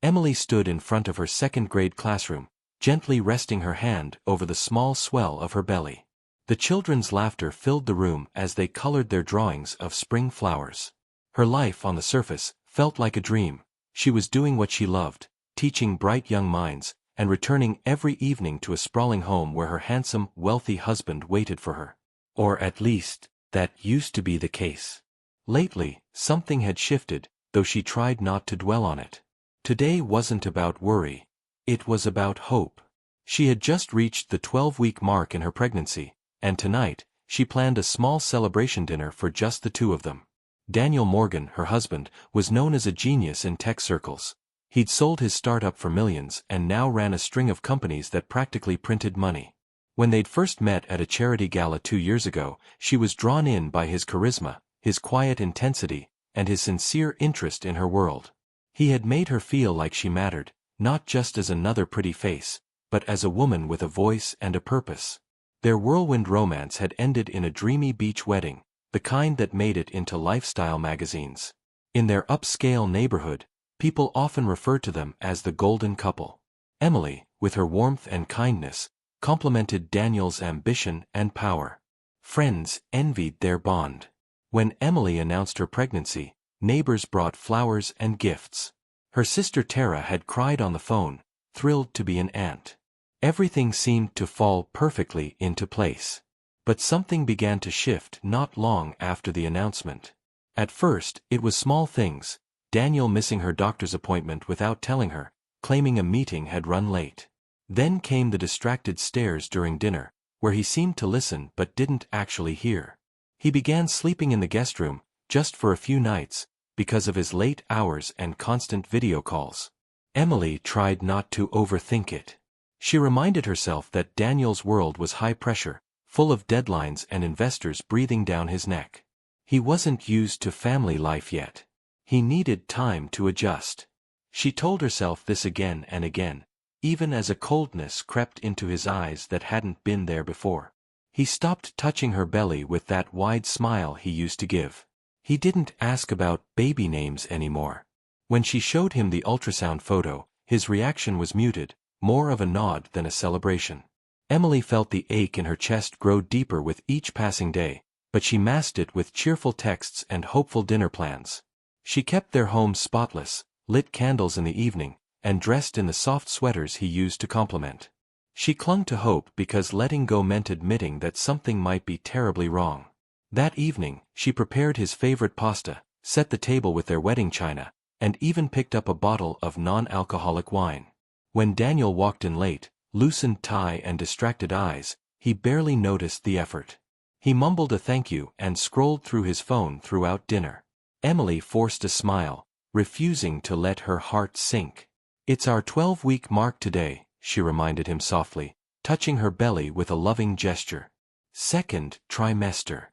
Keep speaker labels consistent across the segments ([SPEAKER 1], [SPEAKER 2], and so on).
[SPEAKER 1] Emily stood in front of her second-grade classroom, gently resting her hand over the small swell of her belly. The children's laughter filled the room as they colored their drawings of spring flowers. Her life on the surface felt like a dream. She was doing what she loved, teaching bright young minds, and returning every evening to a sprawling home where her handsome, wealthy husband waited for her. Or at least, that used to be the case. Lately, something had shifted, though she tried not to dwell on it. Today wasn't about worry. It was about hope. She had just reached the 12-week mark in her pregnancy, and tonight, she planned a small celebration dinner for just the two of them. Daniel Morgan, her husband, was known as a genius in tech circles. He'd sold his startup for millions and now ran a string of companies that practically printed money. When they'd first met at a charity gala 2 years ago, she was drawn in by his charisma, his quiet intensity, and his sincere interest in her world. He had made her feel like she mattered, not just as another pretty face, but as a woman with a voice and a purpose. Their whirlwind romance had ended in a dreamy beach wedding, the kind that made it into lifestyle magazines. In their upscale neighborhood, people often referred to them as the golden couple. Emily, with her warmth and kindness, complemented Daniel's ambition and power. Friends envied their bond. When Emily announced her pregnancy, neighbors brought flowers and gifts. Her sister Tara had cried on the phone, thrilled to be an aunt. Everything seemed to fall perfectly into place. But something began to shift not long after the announcement. At first, it was small things, Daniel missing her doctor's appointment without telling her, claiming a meeting had run late. Then came the distracted stares during dinner, where he seemed to listen but didn't actually hear. He began sleeping in the guest room, just for a few nights, because of his late hours and constant video calls. Emily tried not to overthink it. She reminded herself that Daniel's world was high pressure, full of deadlines and investors breathing down his neck. He wasn't used to family life yet. He needed time to adjust. She told herself this again and again, even as a coldness crept into his eyes that hadn't been there before. He stopped touching her belly with that wide smile he used to give. He didn't ask about baby names anymore. When she showed him the ultrasound photo, his reaction was muted, more of a nod than a celebration. Emily felt the ache in her chest grow deeper with each passing day, but she masked it with cheerful texts and hopeful dinner plans. She kept their home spotless, lit candles in the evening, and dressed in the soft sweaters he used to compliment. She clung to hope because letting go meant admitting that something might be terribly wrong. That evening, she prepared his favorite pasta, set the table with their wedding china, and even picked up a bottle of non-alcoholic wine. When Daniel walked in late, loosened tie and distracted eyes, he barely noticed the effort. He mumbled a thank you and scrolled through his phone throughout dinner. Emily forced a smile, refusing to let her heart sink. "It's our 12-week mark today," she reminded him softly, touching her belly with a loving gesture. "Second trimester."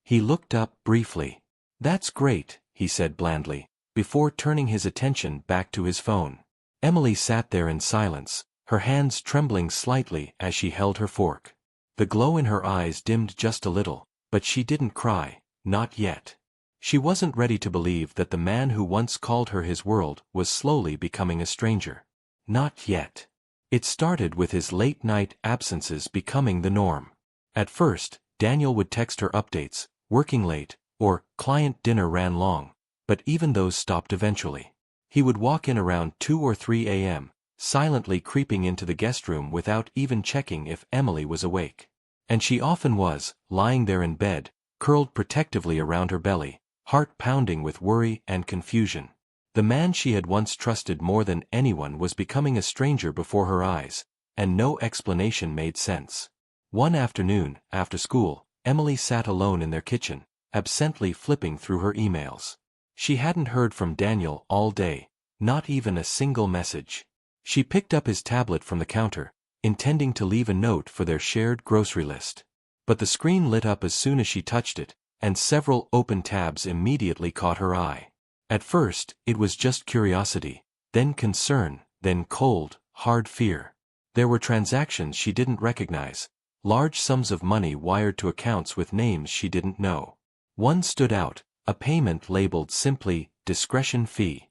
[SPEAKER 1] He looked up briefly. "That's great," he said blandly, before turning his attention back to his phone. Emily sat there in silence, her hands trembling slightly as she held her fork. The glow in her eyes dimmed just a little, but she didn't cry, not yet. She wasn't ready to believe that the man who once called her his world was slowly becoming a stranger. Not yet. It started with his late-night absences becoming the norm. At first, Daniel would text her updates, working late, or client dinner ran long, but even those stopped eventually. He would walk in around 2 or 3 a.m., silently creeping into the guest room without even checking if Emily was awake. And she often was, lying there in bed, curled protectively around her belly, heart pounding with worry and confusion. The man she had once trusted more than anyone was becoming a stranger before her eyes, and no explanation made sense. One afternoon, after school, Emily sat alone in their kitchen, absently flipping through her emails. She hadn't heard from Daniel all day, not even a single message. She picked up his tablet from the counter, intending to leave a note for their shared grocery list. But the screen lit up as soon as she touched it, and several open tabs immediately caught her eye. At first, it was just curiosity, then concern, then cold, hard fear. There were transactions she didn't recognize, large sums of money wired to accounts with names she didn't know. One stood out, a payment labeled simply, discretion fee.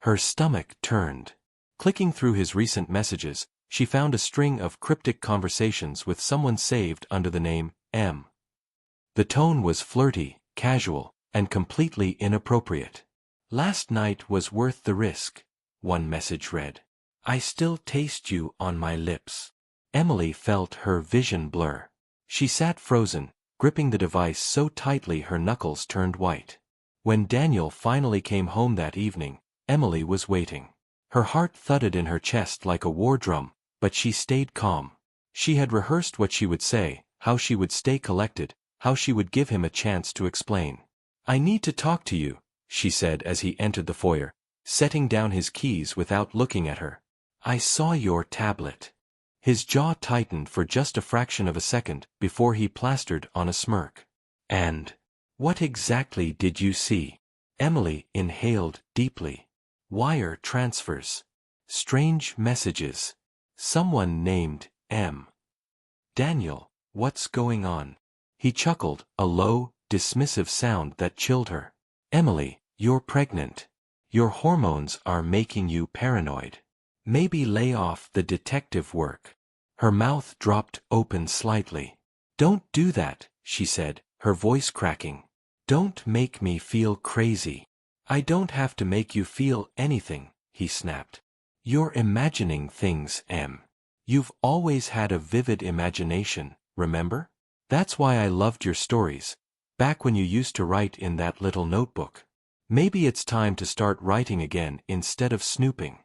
[SPEAKER 1] Her stomach turned. Clicking through his recent messages, she found a string of cryptic conversations with someone saved under the name M. The tone was flirty, casual, and completely inappropriate. "Last night was worth the risk," one message read. "I still taste you on my lips." Emily felt her vision blur. She sat frozen, gripping the device so tightly her knuckles turned white. When Daniel finally came home that evening, Emily was waiting. Her heart thudded in her chest like a war drum, but she stayed calm. She had rehearsed what she would say, how she would stay collected, how she would give him a chance to explain. "I need to talk to you," she said as he entered the foyer, setting down his keys without looking at her. "I saw your tablet." His jaw tightened for just a fraction of a second before he plastered on a smirk. "And what exactly did you see?" Emily inhaled deeply. "Wire transfers. Strange messages. Someone named M. Daniel, what's going on?" He chuckled, a low, dismissive sound that chilled her. "Emily, you're pregnant. Your hormones are making you paranoid. Maybe lay off the detective work." Her mouth dropped open slightly. "Don't do that," she said, her voice cracking. "Don't make me feel crazy." "I don't have to make you feel anything," he snapped. "You're imagining things, Em. You've always had a vivid imagination, remember? That's why I loved your stories, back when you used to write in that little notebook. Maybe it's time to start writing again instead of snooping."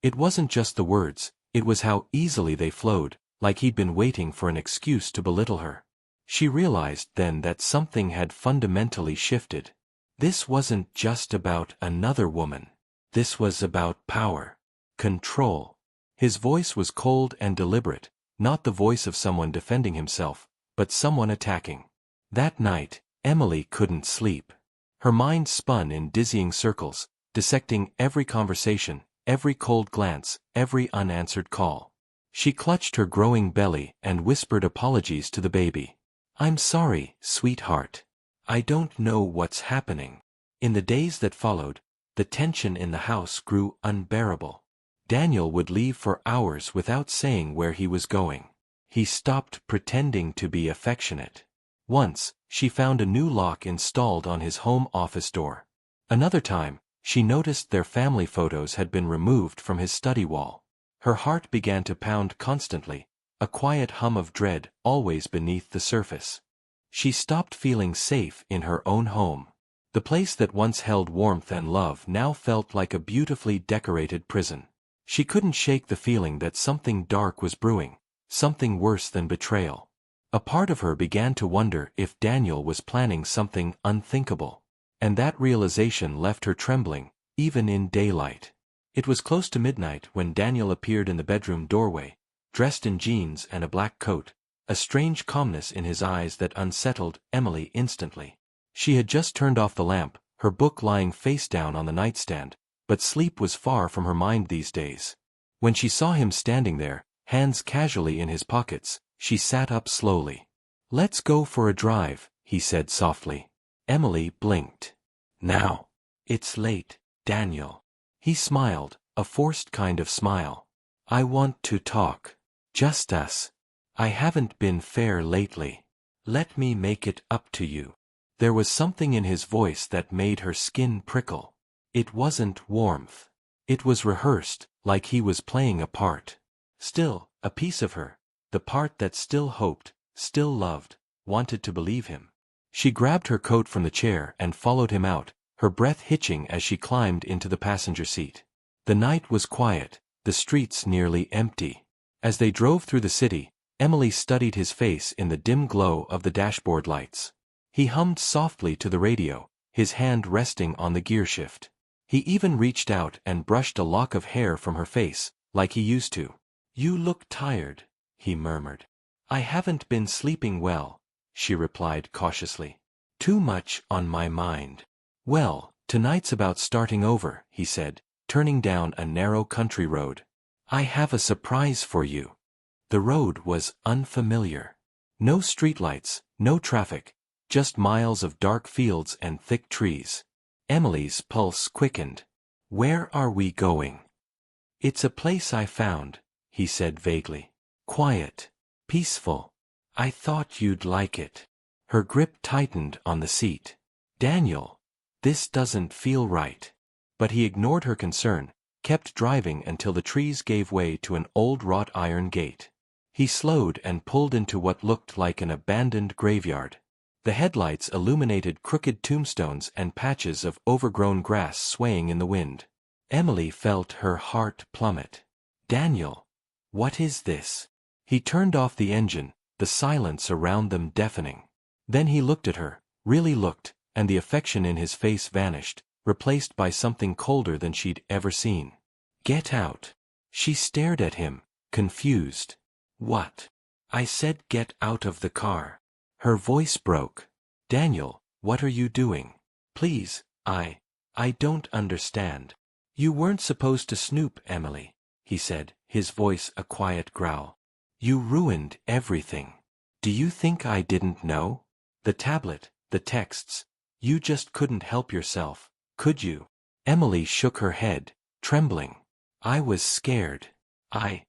[SPEAKER 1] It wasn't just the words, it was how easily they flowed, like he'd been waiting for an excuse to belittle her. She realized then that something had fundamentally shifted. This wasn't just about another woman. This was about power. Control. His voice was cold and deliberate, not the voice of someone defending himself, but someone attacking. That night, Emily couldn't sleep. Her mind spun in dizzying circles, dissecting every conversation, every cold glance, every unanswered call. She clutched her growing belly and whispered apologies to the baby. "I'm sorry, sweetheart. I don't know what's happening." In the days that followed, the tension in the house grew unbearable. Daniel would leave for hours without saying where he was going. He stopped pretending to be affectionate. Once, she found a new lock installed on his home office door. Another time, she noticed their family photos had been removed from his study wall. Her heart began to pound constantly, a quiet hum of dread always beneath the surface. She stopped feeling safe in her own home. The place that once held warmth and love now felt like a beautifully decorated prison. She couldn't shake the feeling that something dark was brewing, something worse than betrayal. A part of her began to wonder if Daniel was planning something unthinkable. And that realization left her trembling, even in daylight. It was close to midnight when Daniel appeared in the bedroom doorway, dressed in jeans and a black coat, a strange calmness in his eyes that unsettled Emily instantly. She had just turned off the lamp, her book lying face down on the nightstand, but sleep was far from her mind these days. When she saw him standing there, hands casually in his pockets, she sat up slowly. "Let's go for a drive," he said softly. Emily blinked. "Now. It's late, Daniel." He smiled, a forced kind of smile. "I want to talk. Just us. I haven't been fair lately. Let me make it up to you." There was something in his voice that made her skin prickle. It wasn't warmth. It was rehearsed, like he was playing a part. Still, a piece of her, the part that still hoped, still loved, wanted to believe him. She grabbed her coat from the chair and followed him out, her breath hitching as she climbed into the passenger seat. The night was quiet, the streets nearly empty. As they drove through the city, Emily studied his face in the dim glow of the dashboard lights. He hummed softly to the radio, his hand resting on the gear shift. He even reached out and brushed a lock of hair from her face, like he used to. "You look tired," he murmured. "I haven't been sleeping well," she replied cautiously. "Too much on my mind." "Well, tonight's about starting over," he said, turning down a narrow country road. "I have a surprise for you." The road was unfamiliar. No streetlights, no traffic, just miles of dark fields and thick trees. Emily's pulse quickened. Where are we going? It's a place I found, he said vaguely. Quiet. Peaceful. I thought you'd like it. Her grip tightened on the seat. Daniel, this doesn't feel right. But he ignored her concern, kept driving until the trees gave way to an old wrought iron gate. He slowed and pulled into what looked like an abandoned graveyard. The headlights illuminated crooked tombstones and patches of overgrown grass swaying in the wind. Emily felt her heart plummet. Daniel, what is this? He turned off the engine, the silence around them deafening. Then he looked at her, really looked, and the affection in his face vanished, replaced by something colder than she'd ever seen. Get out. She stared at him, confused. What? I said get out of the car. Her voice broke. Daniel, what are you doing? Please, I don't understand. You weren't supposed to snoop, Emily, he said, his voice a quiet growl. You ruined everything. Do you think I didn't know? The tablet, the texts. You just couldn't help yourself, could you? Emily shook her head, trembling. I was scared. I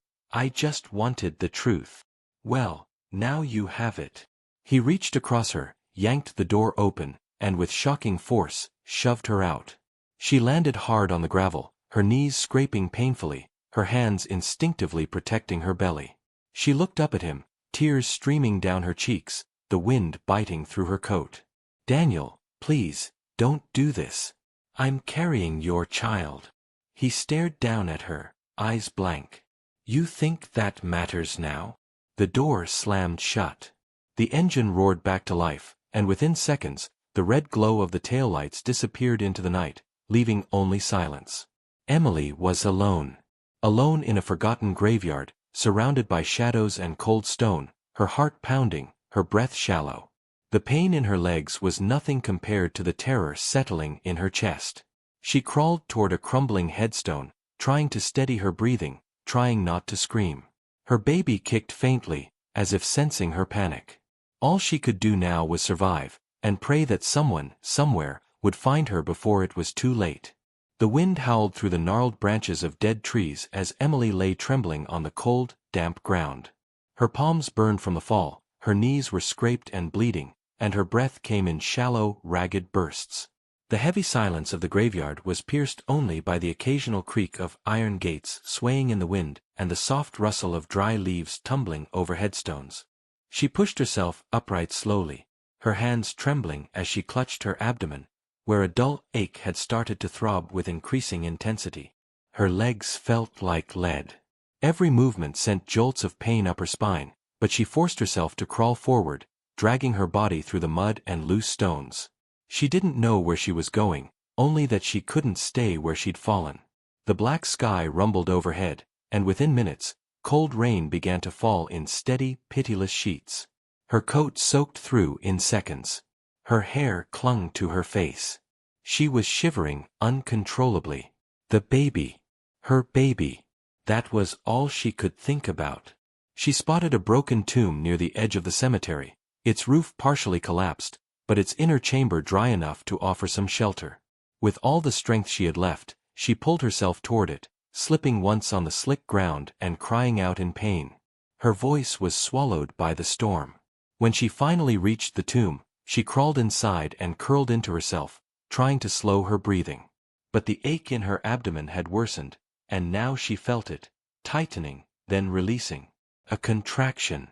[SPEAKER 1] just wanted the truth. Well, now you have it. He reached across her, yanked the door open, and with shocking force, shoved her out. She landed hard on the gravel, her knees scraping painfully, her hands instinctively protecting her belly. She looked up at him, tears streaming down her cheeks, the wind biting through her coat. Daniel, please, don't do this. I'm carrying your child. He stared down at her, eyes blank. You think that matters now? The door slammed shut. The engine roared back to life, and within seconds, the red glow of the taillights disappeared into the night, leaving only silence. Emily was alone. Alone in a forgotten graveyard, surrounded by shadows and cold stone, her heart pounding, her breath shallow. The pain in her legs was nothing compared to the terror settling in her chest. She crawled toward a crumbling headstone, trying to steady her breathing, trying not to scream. Her baby kicked faintly, as if sensing her panic. All she could do now was survive, and pray that someone, somewhere, would find her before it was too late. The wind howled through the gnarled branches of dead trees as Emily lay trembling on the cold, damp ground. Her palms burned from the fall, her knees were scraped and bleeding, and her breath came in shallow, ragged bursts. The heavy silence of the graveyard was pierced only by the occasional creak of iron gates swaying in the wind and the soft rustle of dry leaves tumbling over headstones. She pushed herself upright slowly, her hands trembling as she clutched her abdomen, where a dull ache had started to throb with increasing intensity. Her legs felt like lead. Every movement sent jolts of pain up her spine, but she forced herself to crawl forward, dragging her body through the mud and loose stones. She didn't know where she was going, only that she couldn't stay where she'd fallen. The black sky rumbled overhead, and within minutes, cold rain began to fall in steady, pitiless sheets. Her coat soaked through in seconds. Her hair clung to her face. She was shivering uncontrollably. The baby. Her baby. That was all she could think about. She spotted a broken tomb near the edge of the cemetery, its roof partially collapsed, but its inner chamber dry enough to offer some shelter. With all the strength she had left, she pulled herself toward it, slipping once on the slick ground and crying out in pain. Her voice was swallowed by the storm. When she finally reached the tomb, she crawled inside and curled into herself, trying to slow her breathing. But the ache in her abdomen had worsened, and now she felt it, tightening, then releasing. A contraction.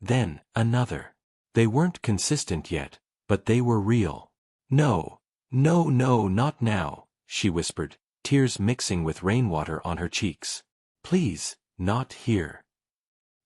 [SPEAKER 1] Then another. They weren't consistent yet, but they were real. No, no, no, not now, she whispered, tears mixing with rainwater on her cheeks. Please, not here.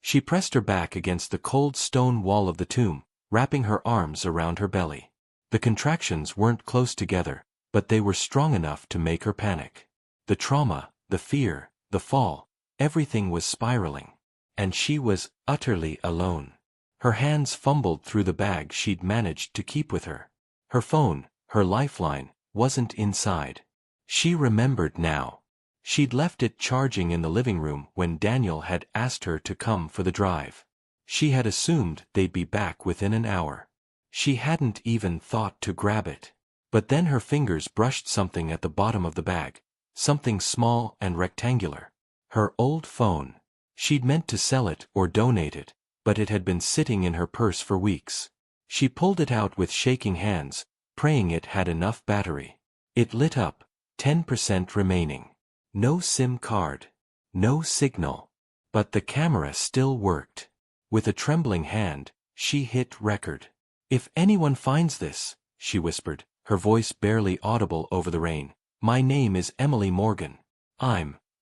[SPEAKER 1] She pressed her back against the cold stone wall of the tomb, wrapping her arms around her belly. The contractions weren't close together, but they were strong enough to make her panic. The trauma, the fear, the fall, everything was spiraling. And she was utterly alone. Her hands fumbled through the bag she'd managed to keep with her. Her phone, her lifeline, wasn't inside. She remembered now. She'd left it charging in the living room when Daniel had asked her to come for the drive. She had assumed they'd be back within an hour. She hadn't even thought to grab it. But then her fingers brushed something at the bottom of the bag, something small and rectangular. Her old phone. She'd meant to sell it or donate it, but it had been sitting in her purse for weeks. She pulled it out with shaking hands, praying it had enough battery. It lit up, 10% remaining. No SIM card. No signal. But the camera still worked. With a trembling hand, she hit record. "If anyone finds this," she whispered, her voice barely audible over the rain, "my name is Emily Morgan.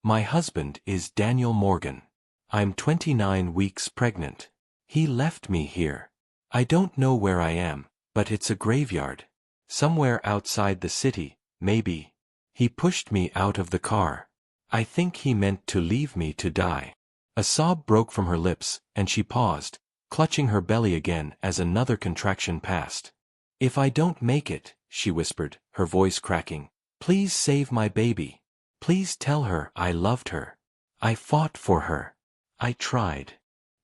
[SPEAKER 1] My husband is Daniel Morgan. I'm 29 weeks pregnant. He left me here. I don't know where I am, but it's a graveyard. Somewhere outside the city, maybe. He pushed me out of the car. I think he meant to leave me to die." A sob broke from her lips, and she paused, clutching her belly again as another contraction passed. "If I don't make it," she whispered, her voice cracking, "please save my baby. Please tell her I loved her. I fought for her. I tried."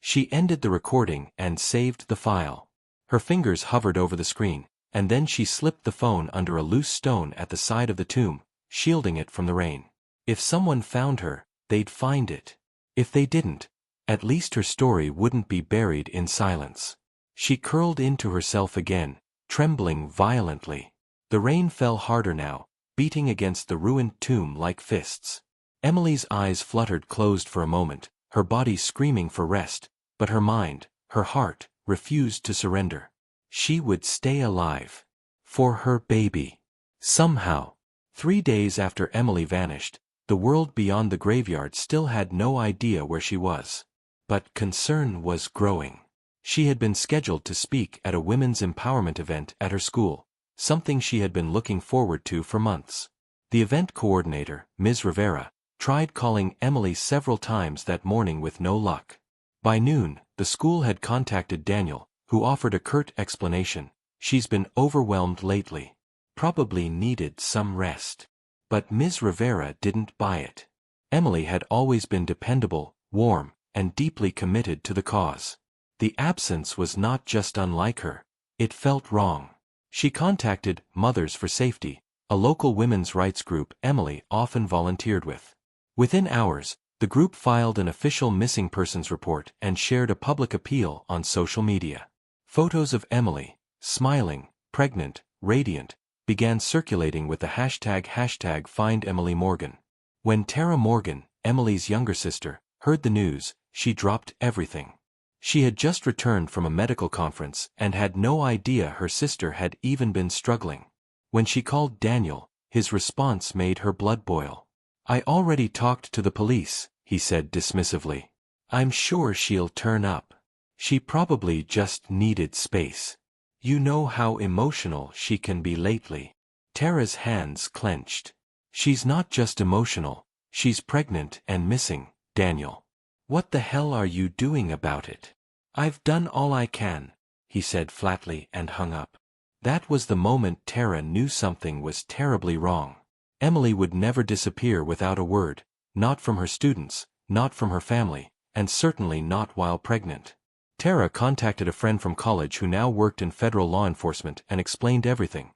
[SPEAKER 1] She ended the recording and saved the file. Her fingers hovered over the screen, and then she slipped the phone under a loose stone at the side of the tomb, shielding it from the rain. If someone found her, they'd find it. If they didn't, at least her story wouldn't be buried in silence. She curled into herself again, trembling violently. The rain fell harder now, beating against the ruined tomb like fists. Emily's eyes fluttered closed for a moment, her body screaming for rest, but her mind, her heart, refused to surrender. She would stay alive. For her baby. Somehow. 3 days after Emily vanished, the world beyond the graveyard still had no idea where she was. But concern was growing. She had been scheduled to speak at a women's empowerment event at her school, something she had been looking forward to for months. The event coordinator, Ms. Rivera, tried calling Emily several times that morning with no luck. By noon, the school had contacted Daniel, who offered a curt explanation. "She's been overwhelmed lately. Probably needed some rest." But Ms. Rivera didn't buy it. Emily had always been dependable, warm, and deeply committed to the cause. The absence was not just unlike her. It felt wrong. She contacted Mothers for Safety, a local women's rights group Emily often volunteered with. Within hours, the group filed an official missing persons report and shared a public appeal on social media. Photos of Emily, smiling, pregnant, radiant, began circulating with the hashtag #FindEmilyMorgan. When Tara Morgan, Emily's younger sister, heard the news, she dropped everything. She had just returned from a medical conference and had no idea her sister had even been struggling. When she called Daniel, his response made her blood boil. "I already talked to the police," he said dismissively. "I'm sure she'll turn up. She probably just needed space. You know how emotional she can be lately." Tara's hands clenched. "She's not just emotional, she's pregnant and missing, Daniel. What the hell are you doing about it?" "I've done all I can," he said flatly and hung up. That was the moment Tara knew something was terribly wrong. Emily would never disappear without a word, not from her students, not from her family, and certainly not while pregnant. Tara contacted a friend from college who now worked in federal law enforcement and explained everything.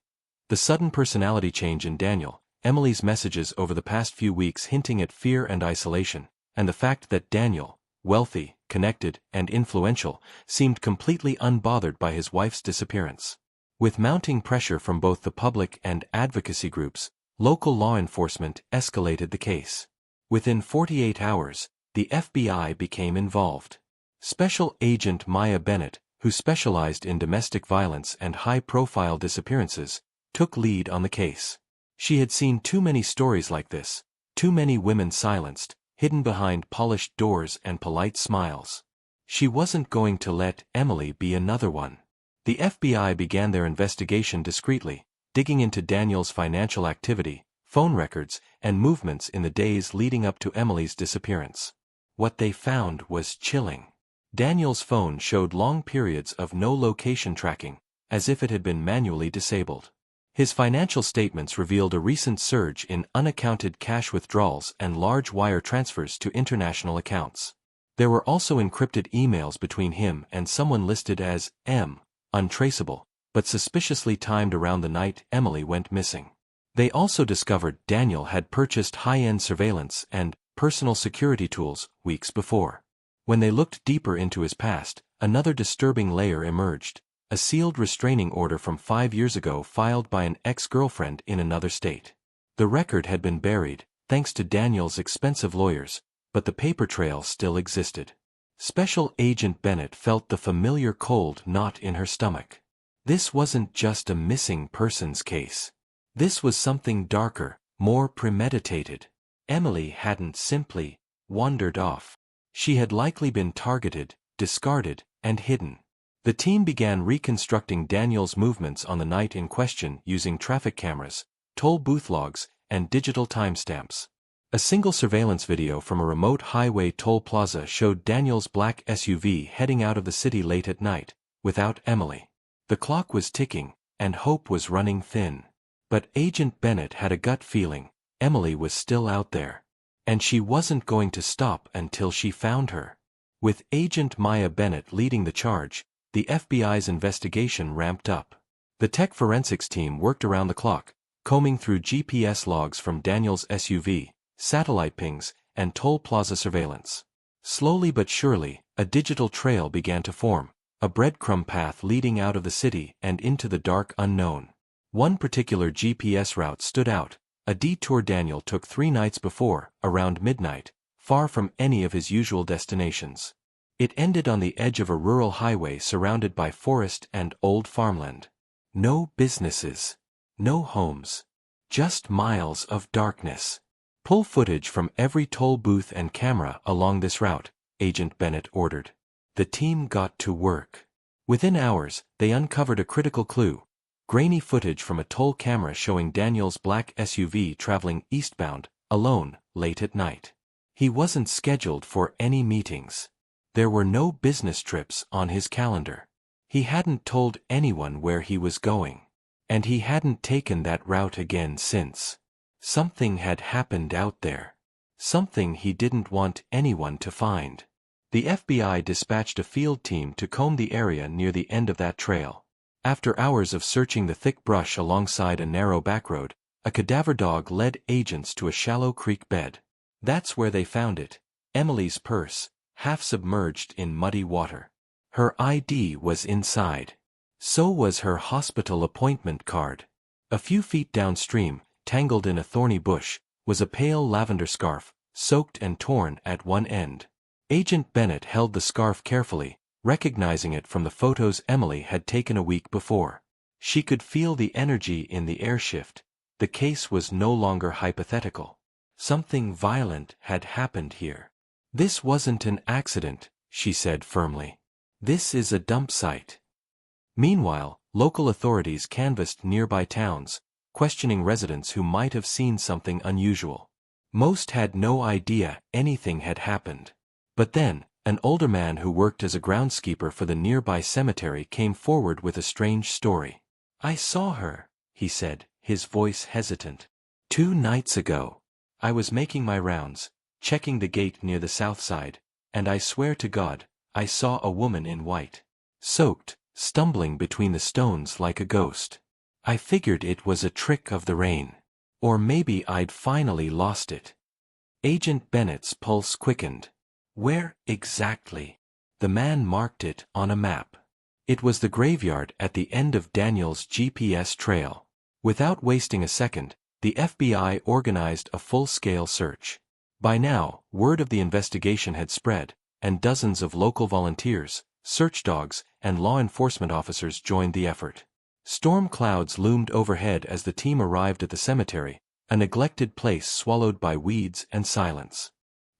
[SPEAKER 1] The sudden personality change in Daniel, Emily's messages over the past few weeks hinting at fear and isolation, and the fact that Daniel, wealthy, connected, and influential, seemed completely unbothered by his wife's disappearance. With mounting pressure from both the public and advocacy groups, local law enforcement escalated the case. Within 48 hours, the FBI became involved. Special Agent Maya Bennett, who specialized in domestic violence and high-profile disappearances, took lead on the case. She had seen too many stories like this, too many women silenced, hidden behind polished doors and polite smiles. She wasn't going to let Emily be another one. The FBI began their investigation discreetly, digging into Daniel's financial activity, phone records, and movements in the days leading up to Emily's disappearance. What they found was chilling. Daniel's phone showed long periods of no location tracking, as if it had been manually disabled. His financial statements revealed a recent surge in unaccounted cash withdrawals and large wire transfers to international accounts. There were also encrypted emails between him and someone listed as M, untraceable, but suspiciously timed around the night Emily went missing. They also discovered Daniel had purchased high-end surveillance and personal security tools weeks before. When they looked deeper into his past, another disturbing layer emerged, a sealed restraining order from 5 years ago filed by an ex-girlfriend in another state. The record had been buried, thanks to Daniel's expensive lawyers, but the paper trail still existed. Special Agent Bennett felt the familiar cold knot in her stomach. This wasn't just a missing persons case. This was something darker, more premeditated. Emily hadn't simply wandered off. She had likely been targeted, discarded, and hidden. The team began reconstructing Daniel's movements on the night in question using traffic cameras, toll booth logs, and digital timestamps. A single surveillance video from a remote highway toll plaza showed Daniel's black SUV heading out of the city late at night, without Emily. The clock was ticking, and hope was running thin. But Agent Bennett had a gut feeling, Emily was still out there. And she wasn't going to stop until she found her. With Agent Maya Bennett leading the charge, the FBI's investigation ramped up. The tech forensics team worked around the clock, combing through GPS logs from Daniel's SUV, satellite pings, and toll plaza surveillance. Slowly but surely, a digital trail began to form, a breadcrumb path leading out of the city and into the dark unknown. One particular GPS route stood out, a detour Daniel took 3 nights before, around midnight, far from any of his usual destinations. It ended on the edge of a rural highway surrounded by forest and old farmland. No businesses. No homes. Just miles of darkness. Pull footage from every toll booth and camera along this route, Agent Bennett ordered. The team got to work. Within hours, they uncovered a critical clue. Grainy footage from a toll camera showing Daniel's black SUV traveling eastbound, alone, late at night. He wasn't scheduled for any meetings. There were no business trips on his calendar. He hadn't told anyone where he was going. And he hadn't taken that route again since. Something had happened out there. Something he didn't want anyone to find. The FBI dispatched a field team to comb the area near the end of that trail. After hours of searching the thick brush alongside a narrow backroad, a cadaver dog led agents to a shallow creek bed. That's where they found it, Emily's purse, half submerged in muddy water. Her ID was inside. So was her hospital appointment card. A few feet downstream, tangled in a thorny bush, was a pale lavender scarf, soaked and torn at one end. Agent Bennett held the scarf carefully, recognizing it from the photos Emily had taken a week before. She could feel the energy in the air shift. The case was no longer hypothetical. Something violent had happened here. This wasn't an accident, she said firmly. This is a dump site. Meanwhile, local authorities canvassed nearby towns, questioning residents who might have seen something unusual. Most had no idea anything had happened. But then, an older man who worked as a groundskeeper for the nearby cemetery came forward with a strange story. I saw her, he said, his voice hesitant. 2 nights ago. I was making my rounds, checking the gate near the south side, and I swear to God, I saw a woman in white. Soaked, stumbling between the stones like a ghost. I figured it was a trick of the rain. Or maybe I'd finally lost it. Agent Bennett's pulse quickened. Where, exactly? The man marked it on a map. It was the graveyard at the end of Daniel's GPS trail. Without wasting a second, the FBI organized a full-scale search. By now, word of the investigation had spread, and dozens of local volunteers, search dogs, and law enforcement officers joined the effort. Storm clouds loomed overhead as the team arrived at the cemetery, a neglected place swallowed by weeds and silence.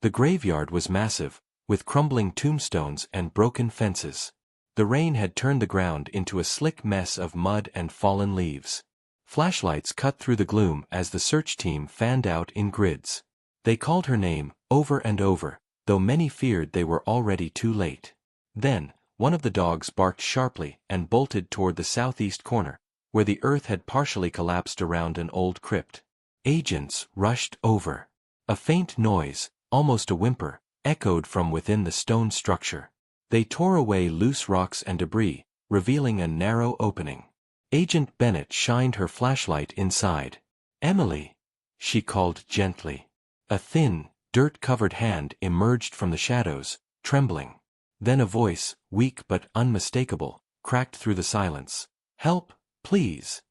[SPEAKER 1] The graveyard was massive, with crumbling tombstones and broken fences. The rain had turned the ground into a slick mess of mud and fallen leaves. Flashlights cut through the gloom as the search team fanned out in grids. They called her name, over and over, though many feared they were already too late. Then, one of the dogs barked sharply and bolted toward the southeast corner, where the earth had partially collapsed around an old crypt. Agents rushed over. A faint noise, almost a whimper, echoed from within the stone structure. They tore away loose rocks and debris, revealing a narrow opening. Agent Bennett shined her flashlight inside. Emily, she called gently. A thin, dirt-covered hand emerged from the shadows, trembling. Then a voice, weak but unmistakable, cracked through the silence. Help, please.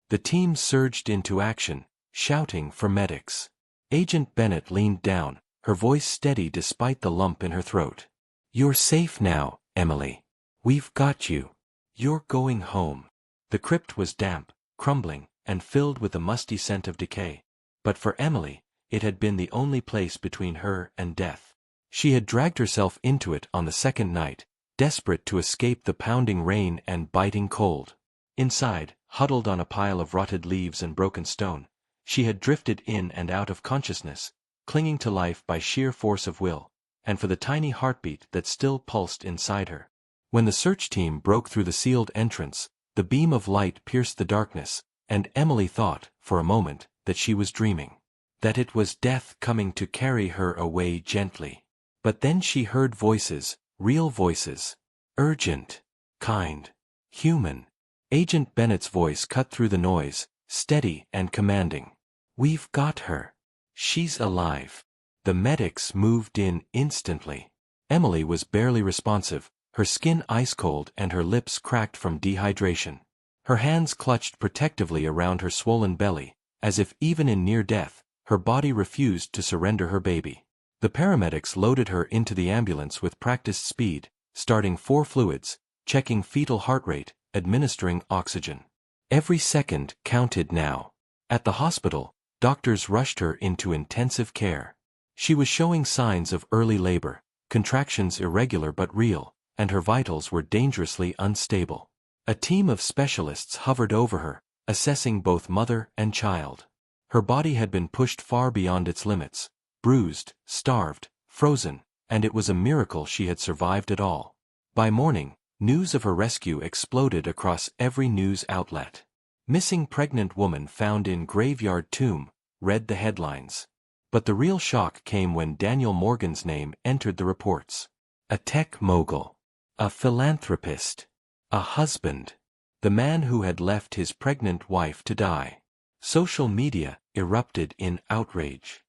[SPEAKER 1] The team surged into action, shouting for medics. Agent Bennett leaned down, her voice steady despite the lump in her throat. You're safe now, Emily. We've got you. You're going home. The crypt was damp, crumbling, and filled with the musty scent of decay. But for Emily, it had been the only place between her and death. She had dragged herself into it on the second night, desperate to escape the pounding rain and biting cold. Inside, huddled on a pile of rotted leaves and broken stone, she had drifted in and out of consciousness, clinging to life by sheer force of will, and for the tiny heartbeat that still pulsed inside her. When the search team broke through the sealed entrance, the beam of light pierced the darkness, and Emily thought, for a moment, that she was dreaming. That it was death coming to carry her away gently. But then she heard voices, real voices. Urgent. Kind. Human. Agent Bennett's voice cut through the noise, steady and commanding. We've got her. She's alive. The medics moved in instantly. Emily was barely responsive, her skin ice-cold and her lips cracked from dehydration. Her hands clutched protectively around her swollen belly, as if even in near death, her body refused to surrender her baby. The paramedics loaded her into the ambulance with practiced speed, starting 4 fluids, checking fetal heart rate, administering oxygen. Every second counted now. At the hospital, doctors rushed her into intensive care. She was showing signs of early labor, contractions irregular but real, and her vitals were dangerously unstable. A team of specialists hovered over her, assessing both mother and child. Her body had been pushed far beyond its limits, bruised, starved, frozen, and it was a miracle she had survived at all. By morning, news of her rescue exploded across every news outlet. Missing pregnant woman found in graveyard tomb, read the headlines. But the real shock came when Daniel Morgan's name entered the reports. A tech mogul. A philanthropist. A husband. The man who had left his pregnant wife to die. Social media erupted in outrage.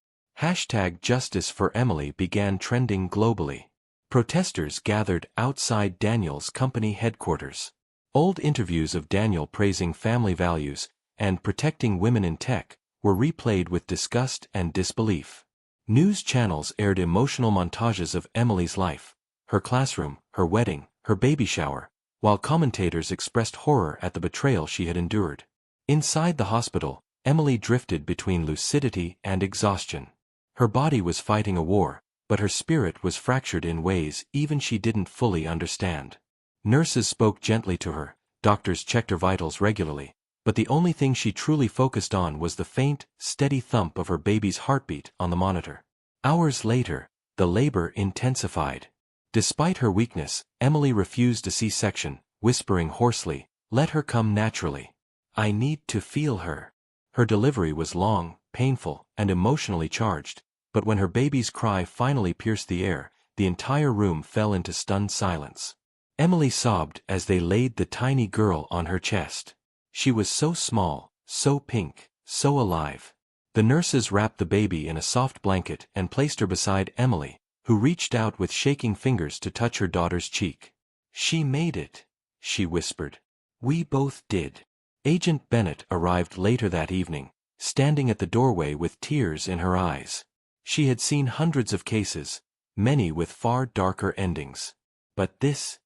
[SPEAKER 1] #Justice for Emily began trending globally. Protesters gathered outside Daniel's company headquarters. Old interviews of Daniel praising family values and protecting women in tech were replayed with disgust and disbelief. News channels aired emotional montages of Emily's life, her classroom, her wedding, her baby shower, while commentators expressed horror at the betrayal she had endured. Inside the hospital, Emily drifted between lucidity and exhaustion. Her body was fighting a war, but her spirit was fractured in ways even she didn't fully understand. Nurses spoke gently to her, doctors checked her vitals regularly, but the only thing she truly focused on was the faint, steady thump of her baby's heartbeat on the monitor. Hours later, the labor intensified. Despite her weakness, Emily refused a C-section, whispering hoarsely, "Let her come naturally. I need to feel her." Her delivery was long, painful, and emotionally charged, but when her baby's cry finally pierced the air, the entire room fell into stunned silence. Emily sobbed as they laid the tiny girl on her chest. She was so small, so pink, so alive. The nurses wrapped the baby in a soft blanket and placed her beside Emily, who reached out with shaking fingers to touch her daughter's cheek. "She made it," she whispered. "We both did." Agent Bennett arrived later that evening, standing at the doorway with tears in her eyes. She had seen hundreds of cases, many with far darker endings. But this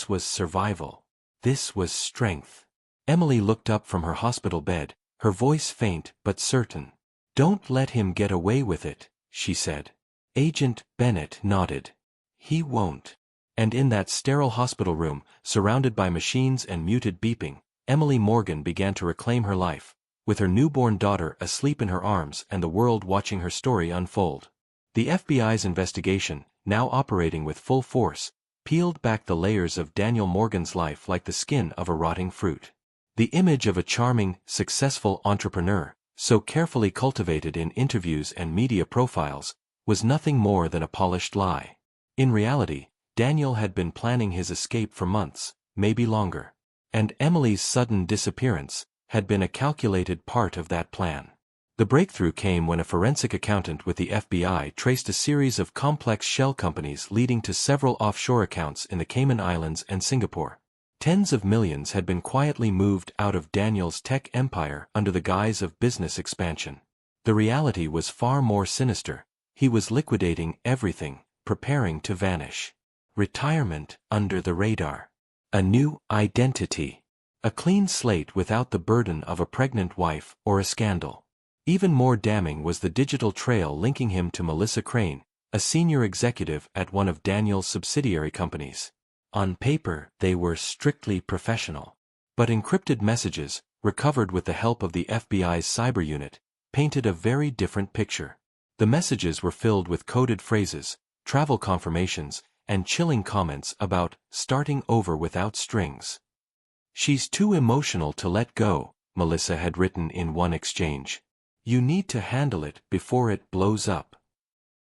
[SPEAKER 1] was survival. This was strength. Emily looked up from her hospital bed, her voice faint but certain. "Don't let him get away with it," she said. Agent Bennett nodded. "He won't." And in that sterile hospital room, surrounded by machines and muted beeping, Emily Morgan began to reclaim her life, with her newborn daughter asleep in her arms and the world watching her story unfold. The FBI's investigation, now operating with full force, peeled back the layers of Daniel Morgan's life like the skin of a rotting fruit. The image of a charming, successful entrepreneur, so carefully cultivated in interviews and media profiles, was nothing more than a polished lie. In reality, Daniel had been planning his escape for months, maybe longer. And Emily's sudden disappearance had been a calculated part of that plan. The breakthrough came when a forensic accountant with the FBI traced a series of complex shell companies leading to several offshore accounts in the Cayman Islands and Singapore. Tens of millions had been quietly moved out of Daniel's tech empire under the guise of business expansion. The reality was far more sinister. He was liquidating everything, preparing to vanish. Retirement under the radar. A new identity. A clean slate without the burden of a pregnant wife or a scandal. Even more damning was the digital trail linking him to Melissa Crane, a senior executive at one of Daniel's subsidiary companies. On paper, they were strictly professional. But encrypted messages, recovered with the help of the FBI's cyber unit, painted a very different picture. The messages were filled with coded phrases, travel confirmations, and chilling comments about starting over without strings. "She's too emotional to let go," Melissa had written in one exchange. "You need to handle it before it blows up."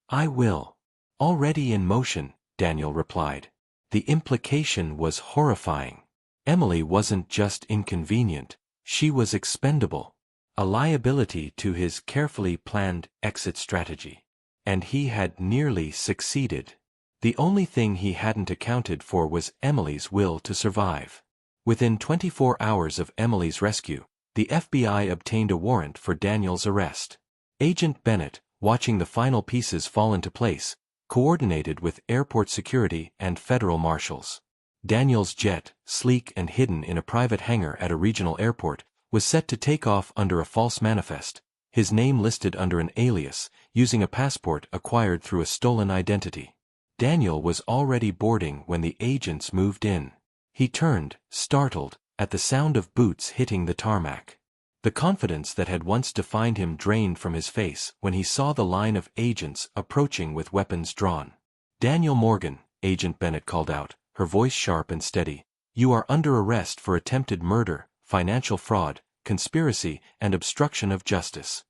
[SPEAKER 1] "I will." "Already in motion," Daniel replied. The implication was horrifying. Emily wasn't just inconvenient, she was expendable. A liability to his carefully planned exit strategy. And he had nearly succeeded. The only thing he hadn't accounted for was Emily's will to survive. Within 24 hours of Emily's rescue, the FBI obtained a warrant for Daniel's arrest. Agent Bennett, watching the final pieces fall into place, coordinated with airport security and federal marshals. Daniel's jet, sleek and hidden in a private hangar at a regional airport, was set to take off under a false manifest, his name listed under an alias, using a passport acquired through a stolen identity. Daniel was already boarding when the agents moved in. He turned, startled, at the sound of boots hitting the tarmac. The confidence that had once defined him drained from his face when he saw the line of agents approaching with weapons drawn. "Daniel Morgan," Agent Bennett called out, her voice sharp and steady, "you are under arrest for attempted murder, financial fraud, conspiracy, and obstruction of justice."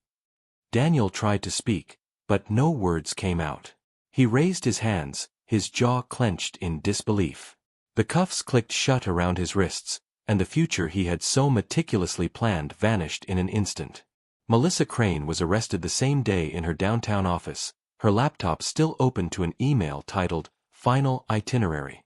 [SPEAKER 1] Daniel tried to speak, but no words came out. He raised his hands, his jaw clenched in disbelief. The cuffs clicked shut around his wrists, and the future he had so meticulously planned vanished in an instant. Melissa Crane was arrested the same day in her downtown office, her laptop still open to an email titled, "Final Itinerary."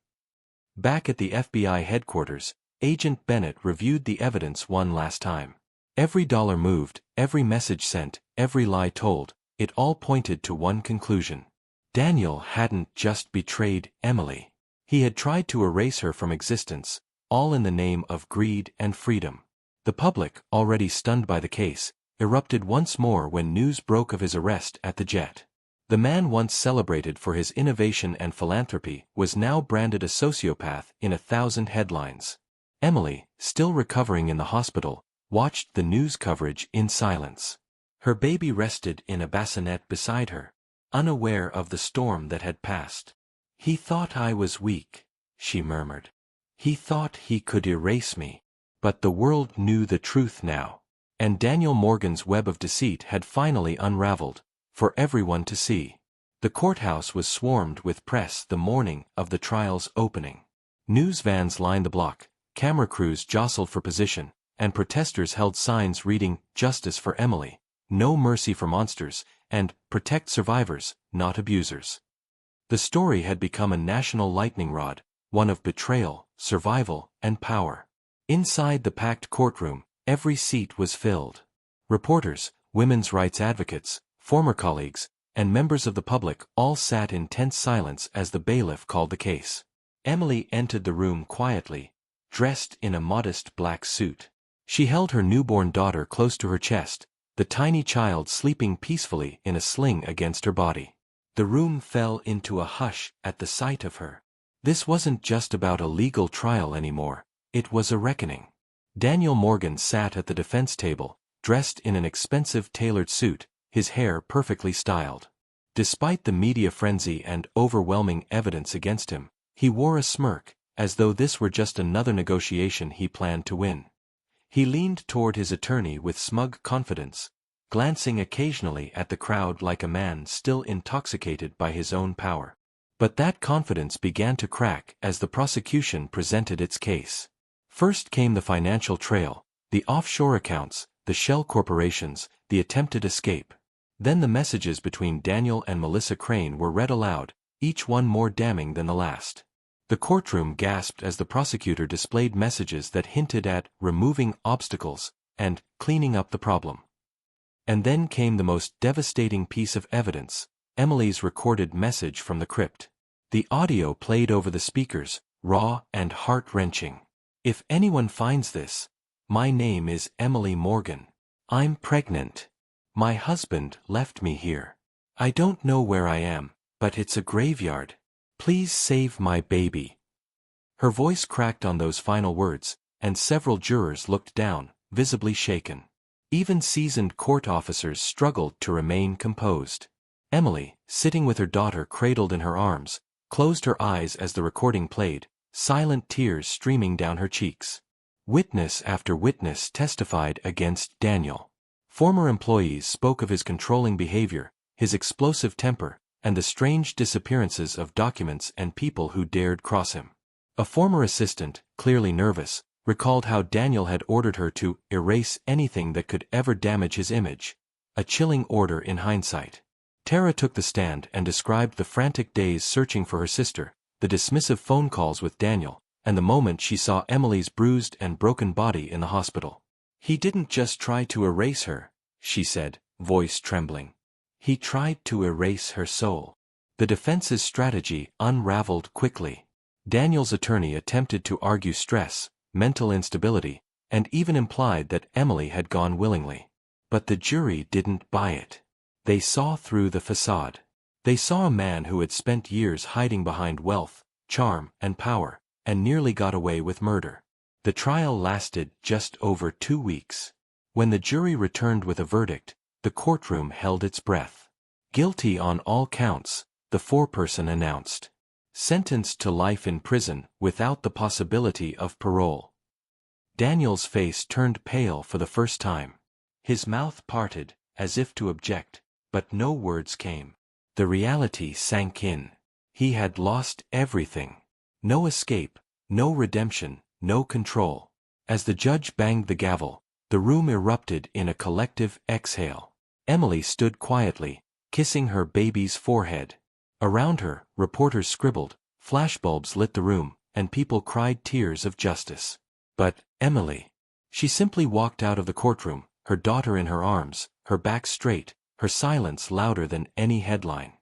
[SPEAKER 1] Back at the FBI headquarters, Agent Bennett reviewed the evidence one last time. Every dollar moved, every message sent, every lie told, it all pointed to one conclusion. Daniel hadn't just betrayed Emily. He had tried to erase her from existence, all in the name of greed and freedom. The public, already stunned by the case, erupted once more when news broke of his arrest at the Jet. The man once celebrated for his innovation and philanthropy was now branded a sociopath in 1,000 headlines. Emily, still recovering in the hospital, watched the news coverage in silence. Her baby rested in a bassinet beside her, unaware of the storm that had passed. "He thought I was weak," she murmured. "He thought he could erase me. But the world knew the truth now. And Daniel Morgan's web of deceit had finally unraveled, for everyone to see." The courthouse was swarmed with press the morning of the trial's opening. News vans lined the block, camera crews jostled for position, and protesters held signs reading, "Justice for Emily," "No mercy for monsters," and "Protect survivors, not abusers." The story had become a national lightning rod, one of betrayal, survival, and power. Inside the packed courtroom, every seat was filled. Reporters, women's rights advocates, former colleagues, and members of the public all sat in tense silence as the bailiff called the case. Emily entered the room quietly, dressed in a modest black suit. She held her newborn daughter close to her chest, the tiny child sleeping peacefully in a sling against her body. The room fell into a hush at the sight of her. This wasn't just about a legal trial anymore, it was a reckoning. Daniel Morgan sat at the defense table, dressed in an expensive tailored suit, his hair perfectly styled. Despite the media frenzy and overwhelming evidence against him, he wore a smirk, as though this were just another negotiation he planned to win. He leaned toward his attorney with smug confidence, glancing occasionally at the crowd like a man still intoxicated by his own power. But that confidence began to crack as the prosecution presented its case. First came the financial trail, The offshore accounts, the shell corporations, the attempted escape. Then the messages between Daniel and Melissa Crane were read aloud, each one more damning than the last. The courtroom gasped as the prosecutor displayed messages that hinted at removing obstacles and cleaning up the problem. And then came the most devastating piece of evidence, Emily's recorded message from the crypt. The audio played over the speakers, raw and heart-wrenching. "If anyone finds this, my name is Emily Morgan. I'm pregnant. My husband left me here. I don't know where I am, but it's a graveyard. Please save my baby." Her voice cracked on those final words, and several jurors looked down, visibly shaken. Even seasoned court officers struggled to remain composed. Emily, sitting with her daughter cradled in her arms, closed her eyes as the recording played, silent tears streaming down her cheeks. Witness after witness testified against Daniel. Former employees spoke of his controlling behavior, his explosive temper, and the strange disappearances of documents and people who dared cross him. A former assistant, clearly nervous, recalled how Daniel had ordered her to erase anything that could ever damage his image. A chilling order in hindsight. Tara took the stand and described the frantic days searching for her sister, the dismissive phone calls with Daniel, and the moment she saw Emily's bruised and broken body in the hospital. "He didn't just try to erase her," she said, voice trembling. "He tried to erase her soul." The defense's strategy unraveled quickly. Daniel's attorney attempted to argue stress, mental instability, and even implied that Emily had gone willingly. But the jury didn't buy it. They saw through the facade. They saw a man who had spent years hiding behind wealth, charm, and power, and nearly got away with murder. The trial lasted just over 2 weeks. When the jury returned with a verdict, the courtroom held its breath. "Guilty on all counts," the foreperson announced. "Sentenced to life in prison without the possibility of parole." Daniel's face turned pale for the first time. His mouth parted, as if to object, but no words came. The reality sank in. He had lost everything. No escape, no redemption, no control. As the judge banged the gavel, the room erupted in a collective exhale. Emily stood quietly, kissing her baby's forehead. Around her, reporters scribbled, flashbulbs lit the room, and people cried tears of justice. But Emily. She simply walked out of the courtroom, her daughter in her arms, her back straight, her silence louder than any headline.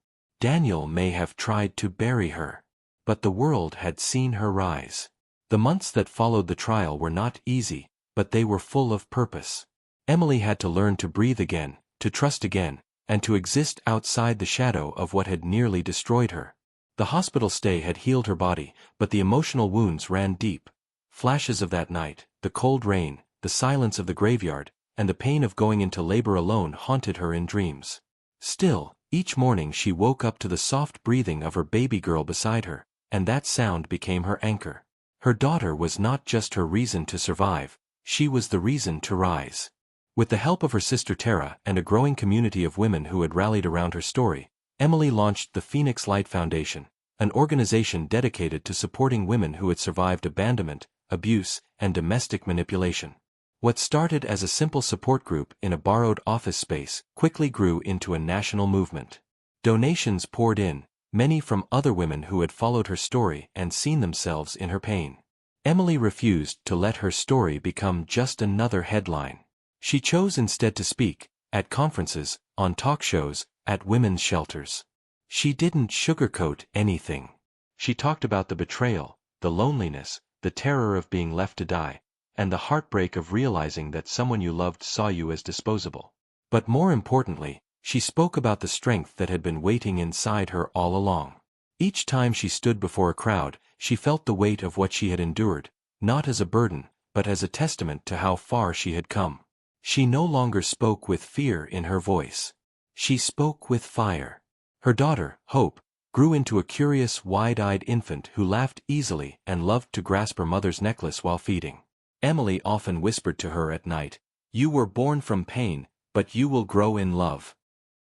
[SPEAKER 1] Daniel may have tried to bury her, but the world had seen her rise. The months that followed the trial were not easy, but they were full of purpose. Emily had to learn to breathe again, to trust again, and to exist outside the shadow of what had nearly destroyed her. The hospital stay had healed her body, but the emotional wounds ran deep. Flashes of that night, the cold rain, the silence of the graveyard, and the pain of going into labor alone haunted her in dreams. Still, each morning she woke up to the soft breathing of her baby girl beside her, and that sound became her anchor. Her daughter was not just her reason to survive, she was the reason to rise. With the help of her sister Tara and a growing community of women who had rallied around her story, Emily launched the Phoenix Light Foundation, an organization dedicated to supporting women who had survived abandonment, abuse, and domestic manipulation. What started as a simple support group in a borrowed office space quickly grew into a national movement. Donations poured in, many from other women who had followed her story and seen themselves in her pain. Emily refused to let her story become just another headline. She chose instead to speak, at conferences, on talk shows, at women's shelters. She didn't sugarcoat anything. She talked about the betrayal, the loneliness, the terror of being left to die, and the heartbreak of realizing that someone you loved saw you as disposable. But more importantly, she spoke about the strength that had been waiting inside her all along. Each time she stood before a crowd, she felt the weight of what she had endured, not as a burden, but as a testament to how far she had come. She no longer spoke with fear in her voice. She spoke with fire. Her daughter, Hope, grew into a curious, wide-eyed infant who laughed easily and loved to grasp her mother's necklace while feeding. Emily often whispered to her at night, "You were born from pain, but you will grow in love."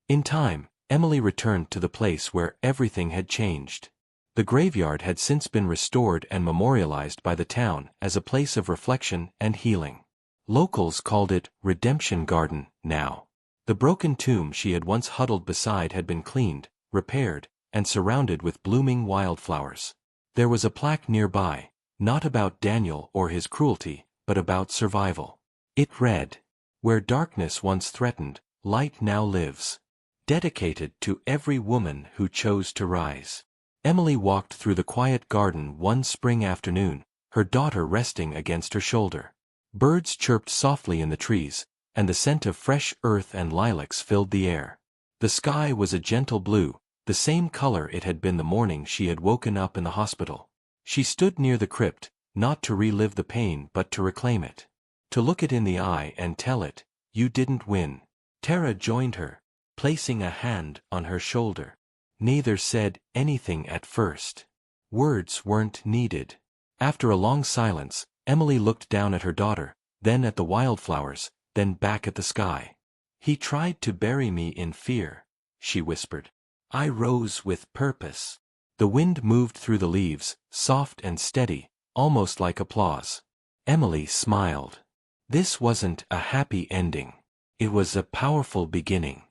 [SPEAKER 1] In time, Emily returned to the place where everything had changed. The graveyard had since been restored and memorialized by the town as a place of reflection and healing. Locals called it Redemption Garden now. The broken tomb she had once huddled beside had been cleaned, repaired, and surrounded with blooming wildflowers. There was a plaque nearby, not about Daniel or his cruelty, but about survival. It read, "Where darkness once threatened, light now lives. Dedicated to every woman who chose to rise." Emily walked through the quiet garden one spring afternoon, her daughter resting against her shoulder. Birds chirped softly in the trees, and the scent of fresh earth and lilacs filled the air. The sky was a gentle blue, the same color it had been the morning she had woken up in the hospital. She stood near the crypt, not to relive the pain but to reclaim it. To look it in the eye and tell it, "You didn't win." Tara joined her, placing a hand on her shoulder. Neither said anything at first. Words weren't needed. After a long silence, Emily looked down at her daughter, then at the wildflowers, then back at the sky. "He tried to bury me in fear," she whispered. "I rose with purpose." The wind moved through the leaves, soft and steady, almost like applause. Emily smiled. This wasn't a happy ending. It was a powerful beginning.